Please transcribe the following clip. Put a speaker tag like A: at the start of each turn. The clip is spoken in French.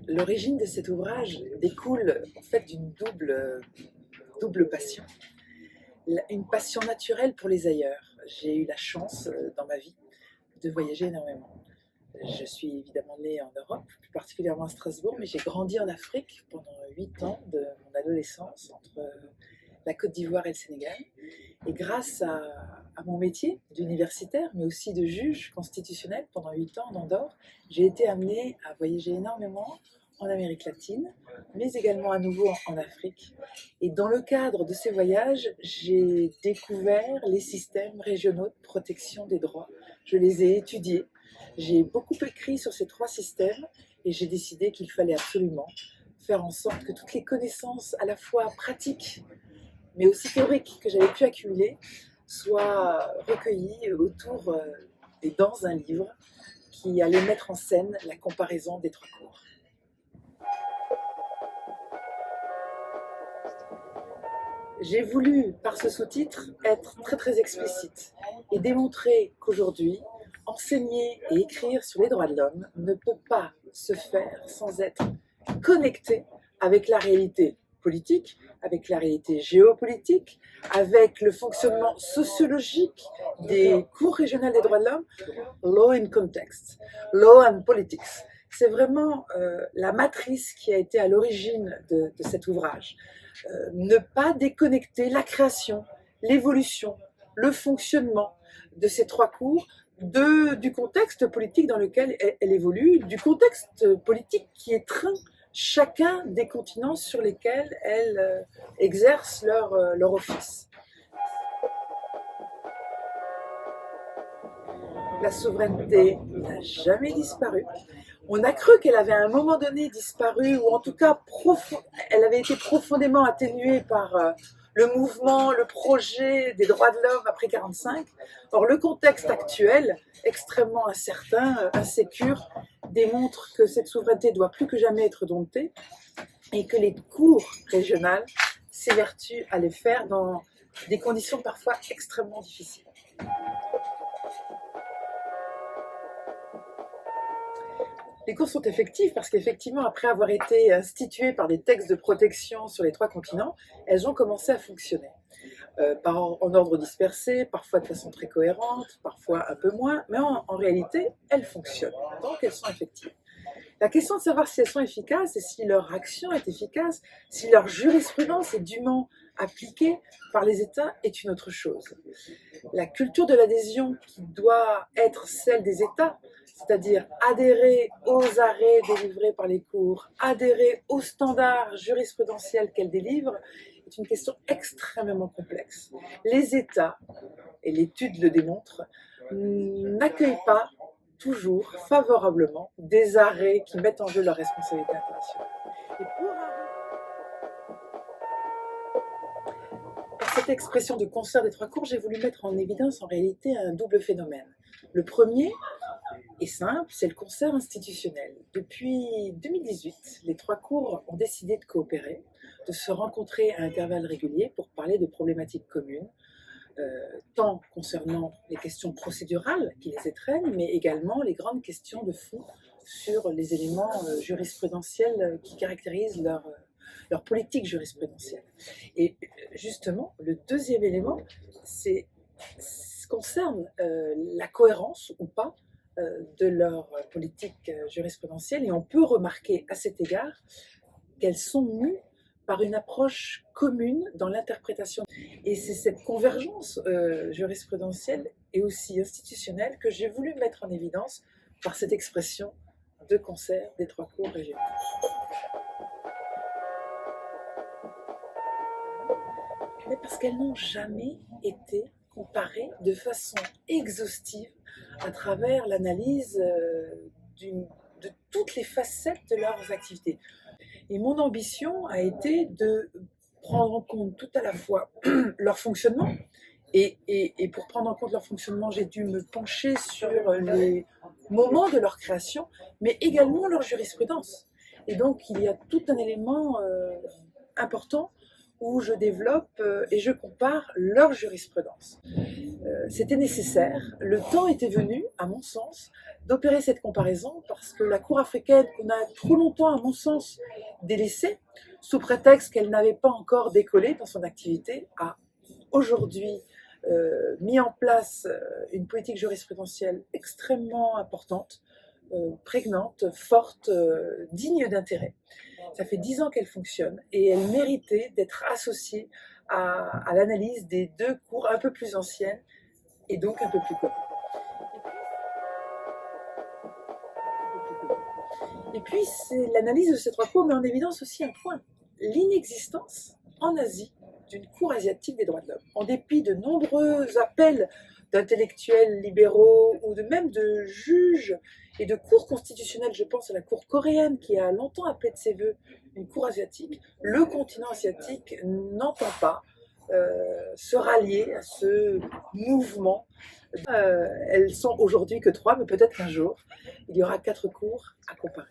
A: L'origine de cet ouvrage découle en fait d'une double passion. Une passion naturelle pour les ailleurs. J'ai eu la chance dans ma vie de voyager énormément. Je suis évidemment née en Europe, plus particulièrement à Strasbourg, mais j'ai grandi en Afrique pendant 8 ans de mon adolescence, entre la Côte d'Ivoire et le Sénégal. Et grâce à mon métier d'universitaire, mais aussi de juge constitutionnel pendant 8 ans en Andorre, j'ai été amenée à voyager énormément en Amérique latine, mais également à nouveau en Afrique. Et dans le cadre de ces voyages, j'ai découvert les systèmes régionaux de protection des droits. Je les ai étudiés. J'ai beaucoup écrit sur ces 3 systèmes et j'ai décidé qu'il fallait absolument faire en sorte que toutes les connaissances à la fois pratiques mais aussi théoriques que j'avais pu accumuler soient recueillies autour et dans un livre qui allait mettre en scène la comparaison des 3 cours. J'ai voulu, par ce sous-titre, être très explicite et démontrer qu'aujourd'hui, enseigner et écrire sur les droits de l'homme ne peut pas se faire sans être connecté avec la réalité politique, avec la réalité géopolitique, avec le fonctionnement sociologique des cours régionales des droits de l'homme, law in context, law and politics. C'est vraiment la matrice qui a été à l'origine de cet ouvrage. Ne pas déconnecter la création, l'évolution, le fonctionnement de ces 3 cours du contexte politique dans lequel elle évolue, du contexte politique qui étreint chacun des continents sur lesquels elles exercent leur office. La souveraineté n'a jamais disparu. On a cru qu'elle avait à un moment donné disparu, ou en tout cas elle avait été profondément atténuée par le mouvement, le projet des droits de l'homme après 1945. Or, le contexte actuel, extrêmement incertain, insécure, démontre que cette souveraineté doit plus que jamais être domptée et que les cours régionales s'évertuent à les faire dans des conditions parfois extrêmement difficiles. Les cours sont effectives parce qu'effectivement, après avoir été instituées par des textes de protection sur les 3 continents, elles ont commencé à fonctionner. En ordre dispersé, parfois de façon très cohérente, parfois un peu moins, mais en réalité, elles fonctionnent, donc elles sont effectives. La question de savoir si elles sont efficaces et si leur action est efficace, si leur jurisprudence est dûment appliquée par les États est une autre chose. La culture de l'adhésion qui doit être celle des États, c'est-à-dire adhérer aux arrêts délivrés par les cours, adhérer aux standards jurisprudentiels qu'elles délivrent, est une question extrêmement complexe. Les États, et l'étude le démontre, n'accueillent pas toujours favorablement des arrêts qui mettent en jeu leur responsabilité internationale. Et par cette expression de concert des 3 cours, j'ai voulu mettre en évidence en réalité un double phénomène. Le premier est simple, c'est le concert institutionnel. Depuis 2018, les 3 cours ont décidé de coopérer, de se rencontrer à intervalles réguliers pour parler de problématiques communes, tant concernant les questions procédurales qui les étreignent, mais également les grandes questions de fond sur les éléments jurisprudentiels qui caractérisent leur politique jurisprudentielle. Et justement, le deuxième élément, concerne la cohérence ou pas de leur politique jurisprudentielle, et on peut remarquer à cet égard qu'elles sont mues par une approche commune dans l'interprétation. Et c'est cette convergence jurisprudentielle et aussi institutionnelle que j'ai voulu mettre en évidence par cette expression de concert des 3 cours régionaux. Mais parce qu'elles n'ont jamais été comparées de façon exhaustive à travers l'analyse de toutes les facettes de leurs activités. Et mon ambition a été de prendre en compte tout à la fois leur fonctionnement, et pour prendre en compte leur fonctionnement, j'ai dû me pencher sur les moments de leur création, mais également leur jurisprudence. Et donc, il y a tout un élément important où je développe et je compare leur jurisprudence. C'était nécessaire, le temps était venu, à mon sens, d'opérer cette comparaison parce que la Cour africaine, qu'on a trop longtemps, à mon sens, délaissée, sous prétexte qu'elle n'avait pas encore décollé dans son activité, a aujourd'hui mis en place une politique jurisprudentielle extrêmement importante, prégnante, forte, digne d'intérêt. Ça fait 10 ans qu'elle fonctionne et elle méritait d'être associée à l'analyse des deux cours un peu plus anciennes et donc un peu plus communes. Et puis, l'analyse de ces trois cours met en évidence aussi un point, l'inexistence en Asie d'une cour asiatique des droits de l'homme. En dépit de nombreux appels d'intellectuels libéraux ou même de juges et de cours constitutionnelles, je pense à la cour coréenne qui a longtemps appelé de ses voeux une cour asiatique, le continent asiatique n'entend pas se rallier à ce mouvement. Elles sont aujourd'hui que 3, mais peut-être qu'un jour, il y aura 4 cours à comparer.